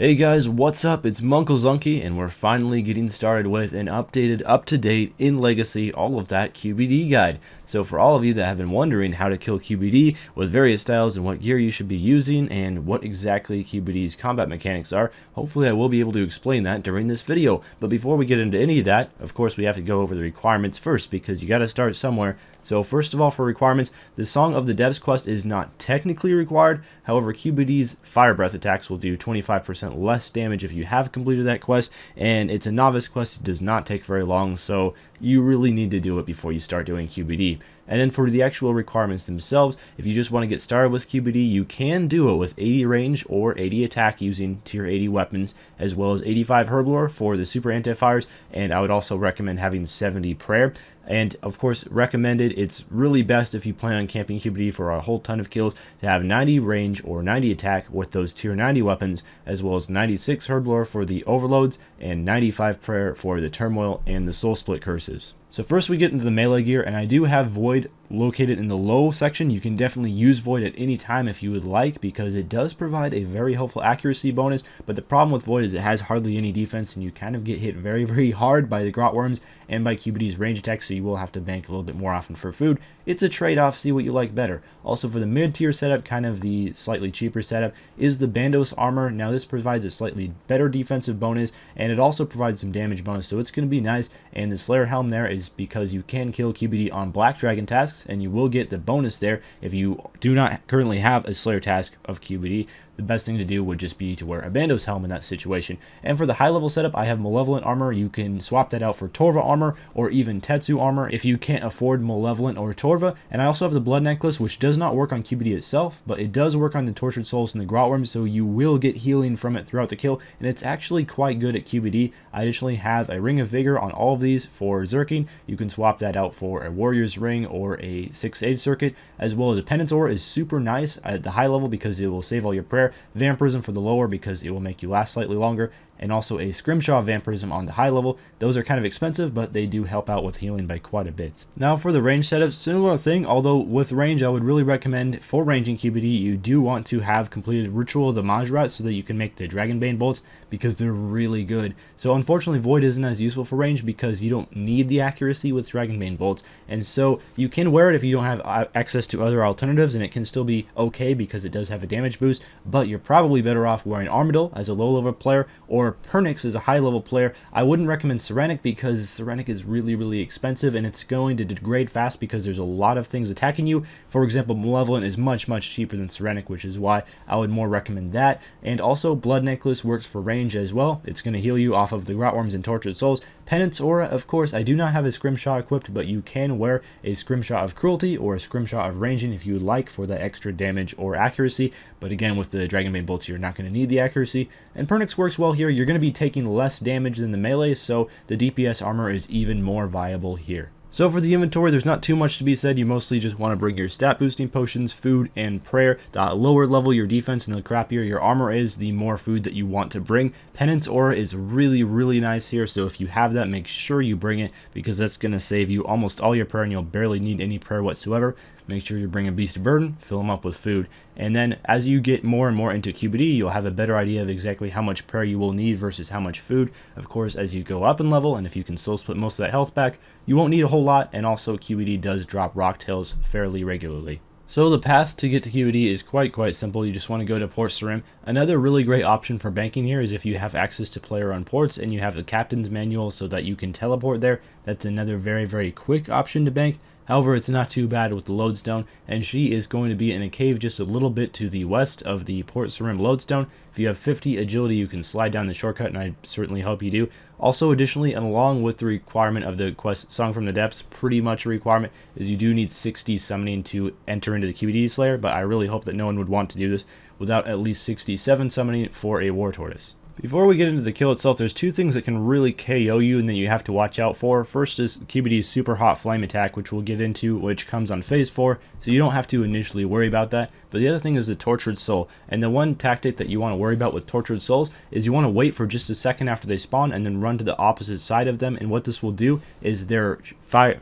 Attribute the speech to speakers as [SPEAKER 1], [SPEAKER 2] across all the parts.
[SPEAKER 1] Hey guys, what's up? It's munclesonkey, and we're finally getting started with an updated, up-to-date, in Legacy, all of that QBD guide. So for all of you that have been wondering how to kill QBD with various styles and what gear you should be using and what exactly QBD's combat mechanics are, hopefully I will be able to explain that during this video. But before we get into any of that, of course we have to go over the requirements first because you gotta start somewhere. So first of all, for requirements, the Song of the Depths quest is not technically required. However, QBD's Fire Breath attacks will do 25% less damage if you have completed that quest, and it's a novice quest. It does not take very long, so you really need to do it before you start doing QBD. And then for the actual requirements themselves, if you just want to get started with QBD, you can do it with 80 range or 80 attack using tier 80 weapons, as well as 85 herblore for the super anti-fires, and I would also recommend having 70 prayer. And of course, recommended, it's really best if you plan on camping QBD for a whole ton of kills to have 90 range or 90 attack with those tier 90 weapons, as well as 96 herblore for the overloads and 95 prayer for the turmoil and the soul split curses. So first we get into the melee gear, and I do have Void located in the low section. You can definitely use Void at any time if you would like, because it does provide a very helpful accuracy bonus, but the problem with Void is it has hardly any defense, and you kind of get hit very hard by the grot worms and by QBD's range attacks, so you will have to bank a little bit more often for food. It's a trade-off, see what you like better. Also for the mid-tier setup, kind of the slightly cheaper setup, is the Bandos armor. Now this provides a slightly better defensive bonus, and it also provides some damage bonus, so it's going to be nice. And the Slayer helm there is because you can kill QBD on Black Dragon tasks, and you will get the bonus there if you do not currently have a Slayer task of QBD. The best thing to do would just be to wear a Bandos helm in that situation. And for the high level setup, I have Malevolent armor. You can swap that out for Torva armor or even Tetsu armor if you can't afford Malevolent or Torva. And I also have the Blood Necklace, which does not work on QBD itself, but it does work on the Tortured Souls and the Grot Worms, so you will get healing from it throughout the kill, and it's actually quite good at QBD. I additionally have a Ring of Vigor on all of these for Zerking. You can swap that out for a Warrior's Ring or a 6-age circuit, as well as a Penance Ore is super nice at the high level because it will save all your prayer. Vampirism for the lower because it will make you last slightly longer, and also a Scrimshaw Vampirism on the high level. Those are kind of expensive, but they do help out with healing by quite a bit. Now for the range setup, similar thing, although with range I would really recommend for ranging QBD, you do want to have completed Ritual of the Majrat so that you can make the Dragonbane bolts, because they're really good. So unfortunately Void isn't as useful for range because you don't need the accuracy with Dragonbane bolts, and so you can wear it if you don't have access to other alternatives, and it can still be okay because it does have a damage boost, but you're probably better off wearing Armadil as a low level player, or Pernix is a high level player. I wouldn't recommend Serenic because Serenic is really expensive, and it's going to degrade fast because there's a lot of things attacking you. For example, Malevolent is much cheaper than Serenic, which is why I would more recommend that. And also Blood Necklace works for range as well. It's going to heal you off of the Grot Worms and Tortured Souls. Penance Aura, of course, I do not have a Scrimshaw equipped, but you can wear a Scrimshaw of Cruelty or a Scrimshaw of Ranging if you would like for that extra damage or accuracy. But again, with the Dragonbane bolts, you're not going to need the accuracy. And Pernix works well here. You're going to be taking less damage than the melee, so the DPS armor is even more viable here. So for the inventory, there's not too much to be said. You mostly just want to bring your stat boosting potions, food, and prayer. The lower level your defense and the crappier your armor is, the more food that you want to bring. Penance Aura is really nice here, so if you have that, make sure you bring it, because that's going to save you almost all your prayer and you'll barely need any prayer whatsoever. Make sure you bring a Beast of Burden, fill them up with food. And then as you get more and more into QBD, you'll have a better idea of exactly how much prayer you will need versus how much food. Of course, as you go up in level, and if you can soul split most of that health back, you won't need a whole lot, and also QBD does drop rock tails fairly regularly. So the path to get to QBD is quite simple. You just want to go to Port Sarim. Another really great option for banking here is if you have access to player-owned ports and you have the captain's manual so that you can teleport there. That's another very quick option to bank. However, it's not too bad with the lodestone, and she is going to be in a cave just a little bit to the west of the Port Sarim lodestone. If you have 50 agility, you can slide down the shortcut, and I certainly hope you do. Also, additionally, and along with the requirement of the quest Song from the Depths, pretty much a requirement, is you do need 60 summoning to enter into the QBD Slayer, but I really hope that no one would want to do this without at least 67 summoning for a War Tortoise. Before we get into the kill itself, there's two things that can really KO you and that you have to watch out for. First is QBD's super hot flame attack, which we'll get into, which comes on phase 4, so you don't have to initially worry about that. But the other thing is the Tortured Soul, and the one tactic that you want to worry about with Tortured Souls is you want to wait for just a second after they spawn and then run to the opposite side of them, and what this will do is their fire...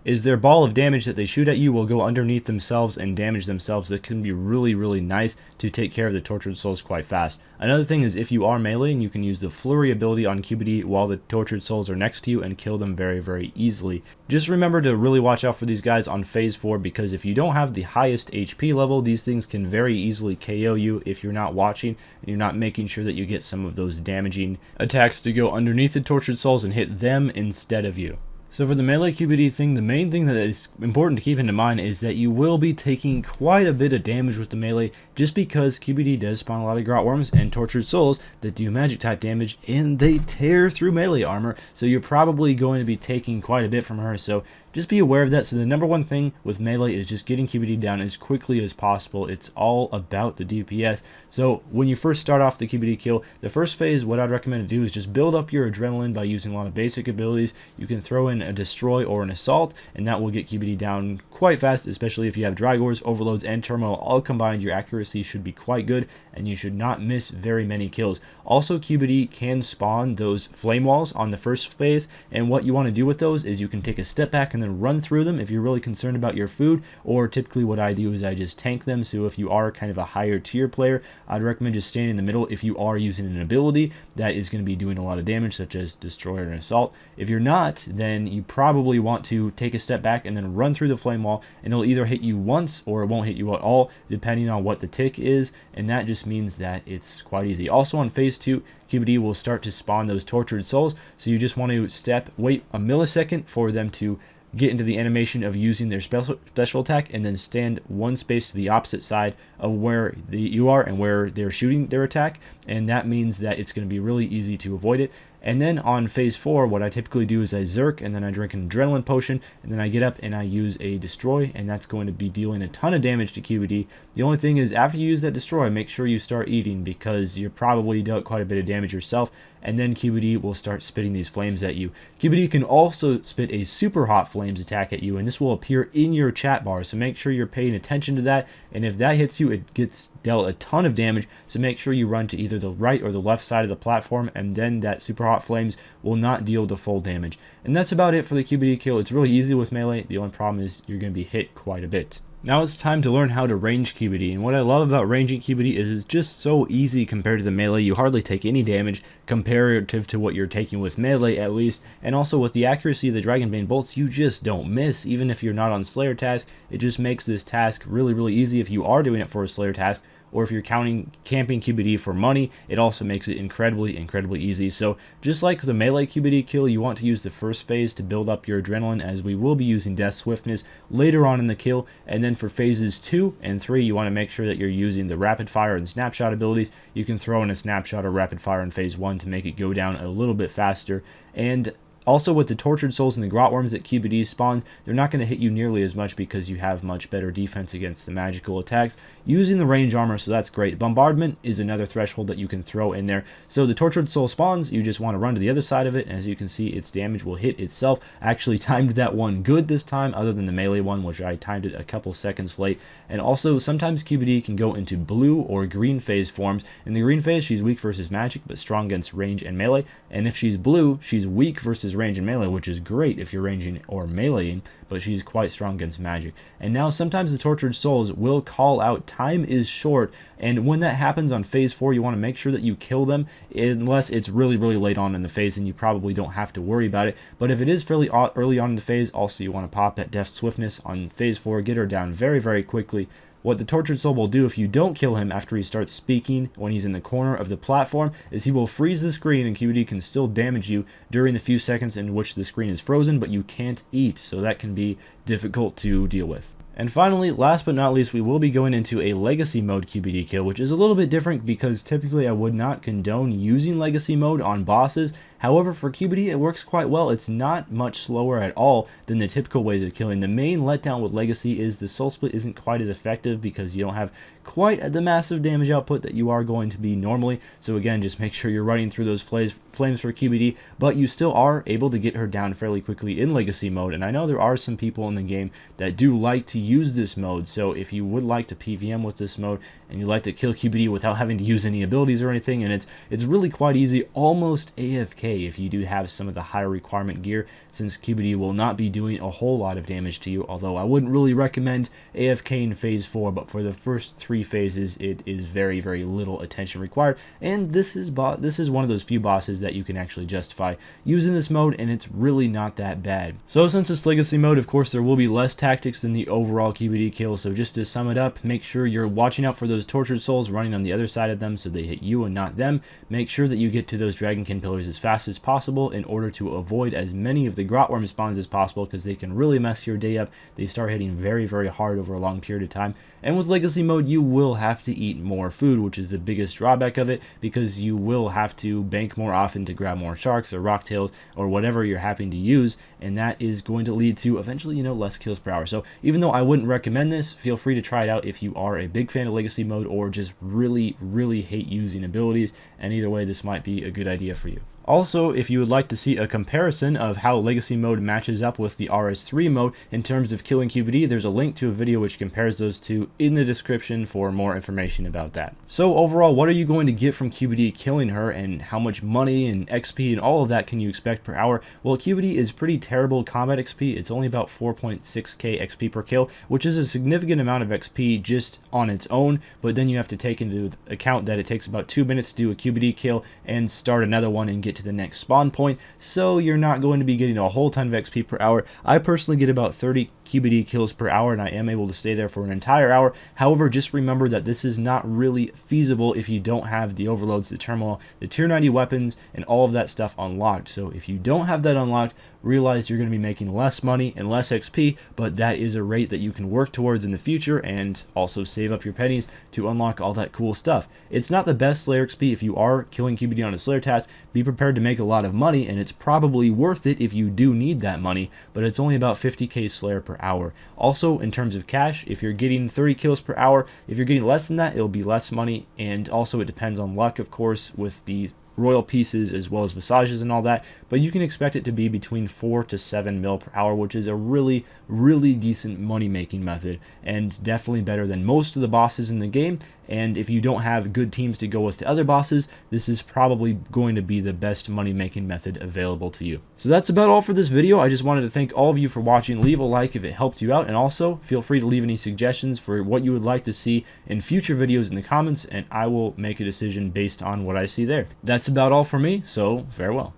[SPEAKER 1] is their ball of damage that they shoot at you will go underneath themselves and damage themselves. That can be really, really nice to take care of the Tortured Souls quite fast. Another thing is if you are meleeing, you can use the Flurry ability on QBD while the Tortured Souls are next to you and kill them very, very easily. Just remember to really watch out for these guys on phase 4, because if you don't have the highest HP level, these things can very easily KO you if you're not watching and you're not making sure that you get some of those damaging attacks to go underneath the Tortured Souls and hit them instead of you. So for the melee QBD thing, the main thing that is important to keep into mind is that you will be taking quite a bit of damage with the melee, just because QBD does spawn a lot of grot worms and Tortured Souls that do magic type damage, and they tear through melee armor, so you're probably going to be taking quite a bit from her, so just be aware of that. So the number one thing with melee is just getting QBD down as quickly as possible. It's all about the DPS. So when you first start off the QBD kill, the first phase, what I'd recommend to do is just build up your adrenaline by using a lot of basic abilities. You can throw in a destroy or an assault, and that will get QBD down quite fast, especially if you have Drygores, Overloads, and Turmoil all combined. Your accuracy should be quite good, and you should not miss very many kills. Also, QBD can spawn those flame walls on the first phase, and what you want to do with those is you can take a step back and then run through them if you're really concerned about your food, or typically what I do is I just tank them. So if you are kind of a higher tier player, I'd recommend just staying in the middle if you are using an ability that is going to be doing a lot of damage, such as Destroyer and Assault. If you're not, then you probably want to take a step back and then run through the flame wall, and it'll either hit you once or it won't hit you at all, depending on what the tick is, and that just means that it's quite easy. Also on phase 2, QBD will start to spawn those Tortured Souls, so you just want to wait a millisecond for them to get into the animation of using their special attack, and then stand one space to the opposite side of where you are and where they're shooting their attack, and that means that it's going to be really easy to avoid it. And then on phase 4, what I typically do is I Zerk, and then I drink an adrenaline potion, and then I get up and I use a destroy, and that's going to be dealing a ton of damage to QBD. The only thing is, after you use that destroy, make sure you start eating, because you're probably dealt quite a bit of damage yourself, and then QBD will start spitting these flames at you. QBD can also spit a super hot flames attack at you, and this will appear in your chat bar, so make sure you're paying attention to that, and if that hits you, it gets dealt a ton of damage, so make sure you run to either the right or the left side of the platform, and then that super hot flames will not deal the full damage. And that's about it for the QBD kill. It's really easy with melee. The only problem is you're going to be hit quite a bit. Now it's time to learn how to range QBD, and what I love about ranging QBD is it's just so easy compared to the melee. You hardly take any damage comparative to what you're taking with melee, at least, and also with the accuracy of the Dragonbane bolts, you just don't miss. Even if you're not on Slayer task, it just makes this task really, really easy if you are doing it for a Slayer task, or if you're camping QBD for money, it also makes it incredibly, incredibly easy. So just like the melee QBD kill, you want to use the first phase to build up your adrenaline, as we will be using Death Swiftness later on in the kill. And then for phases 2 and 3, you want to make sure that you're using the rapid fire and snapshot abilities. You can throw in a snapshot or rapid fire in phase 1 to make it go down a little bit faster. And also with the Tortured Souls and the grot worms that QBD spawns, they're not going to hit you nearly as much because you have much better defense against the magical attacks using the range armor, so that's great. Bombardment is another threshold that you can throw in there. So the Tortured Soul spawns, you just want to run to the other side of it, and as you can see, its damage will hit itself. I actually timed that one good this time, other than the melee one, which I timed it a couple seconds late. And also, sometimes QBD can go into blue or green phase forms. In the green phase, she's weak versus magic, but strong against range and melee. And if she's blue, she's weak versus range and melee, which is great if you're ranging or meleeing, but she's quite strong against magic. And now sometimes the Tortured Souls will call out time is short, and when that happens on phase 4, you want to make sure that you kill them, unless it's really, really late on in the phase, and you probably don't have to worry about it. But if it is fairly early on in the phase, also you want to pop that Death Swiftness on phase 4, get her down very, very quickly. What the Tortured Soul will do if you don't kill him after he starts speaking when he's in the corner of the platform is he will freeze the screen, and QBD can still damage you during the few seconds in which the screen is frozen, but you can't eat, so that can be difficult to deal with. And finally, last but not least, we will be going into a Legacy mode QBD kill, which is a little bit different because typically I would not condone using Legacy mode on bosses. However, for QBD, it works quite well. It's not much slower at all than the typical ways of killing. The main letdown with Legacy is the Soul Split isn't quite as effective because you don't have quite the massive damage output that you are going to be normally. So again, just make sure you're running through those flames for QBD, but you still are able to get her down fairly quickly in Legacy mode. And I know there are some people in the game that do like to use this mode, so if you would like to PVM with this mode and you like to kill QBD without having to use any abilities or anything, and it's really quite easy, almost AFK if you do have some of the higher requirement gear, since QBD will not be doing a whole lot of damage to you, although I wouldn't really recommend AFK in phase 4, but for the first 3 phases it is very, very little attention required, and this is one of those few bosses that you can actually justify using this mode, and it's really not that bad. So since it's Legacy mode, of course there will be less tactics than the overall QBD kill, so just to sum it up, make sure you're watching out for those tortured souls running on the other side of them so they hit you and not them. Make sure that you get to those Dragonkin pillars as fast as possible in order to avoid as many of the grotworm spawns as possible, because they can really mess your day up. They start hitting very, very hard over a long period of time. And with Legacy mode, you will have to eat more food, which is the biggest drawback of it, because you will have to bank more often to grab more sharks or rocktails or whatever you're having to use, and that is going to lead to eventually, less kills per hour. So even though I wouldn't recommend this, feel free to try it out if you are a big fan of Legacy mode or just really, really hate using abilities, and either way, this might be a good idea for you. Also, if you would like to see a comparison of how Legacy mode matches up with the RS3 mode in terms of killing QBD, there's a link to a video which compares those two in the description for more information about that. So overall, what are you going to get from QBD killing her, and how much money and XP and all of that can you expect per hour? Well, QBD is pretty terrible combat XP. It's only about 4.6k XP per kill, which is a significant amount of XP just on its own, but then you have to take into account that it takes about 2 minutes to do a QBD kill and start another one and get to the next spawn point, so you're not going to be getting a whole ton of XP per hour. I personally get about 30 QBD kills per hour, and I am able to stay there for an entire hour. However, just remember that this is not really feasible if you don't have the overloads, the turmoil, the tier 90 weapons, and all of that stuff unlocked. So if you don't have that unlocked, realize you're going to be making less money and less XP, but that is a rate that you can work towards in the future, and also save up your pennies to unlock all that cool stuff. It's not the best Slayer XP if you are killing QBD on a Slayer task. Be prepared to make a lot of money, and it's probably worth it if you do need that money, but it's only about 50k Slayer per hour. Also, in terms of cash, if you're getting 30 kills per hour, if you're getting less than that, it'll be less money, and also it depends on luck, of course, with the royal pieces as well as visages and all that, but you can expect it to be between 4 to 7 mil per hour, which is a really, really decent money making method, and definitely better than most of the bosses in the game. And if you don't have good teams to go with to other bosses, this is probably going to be the best money making method available to you. So that's about all for this video. I just wanted to thank all of you for watching. Leave a like if it helped you out, and also feel free to leave any suggestions for what you would like to see in future videos in the comments, and I will make a decision based on what I see there. That's about all for me, so farewell.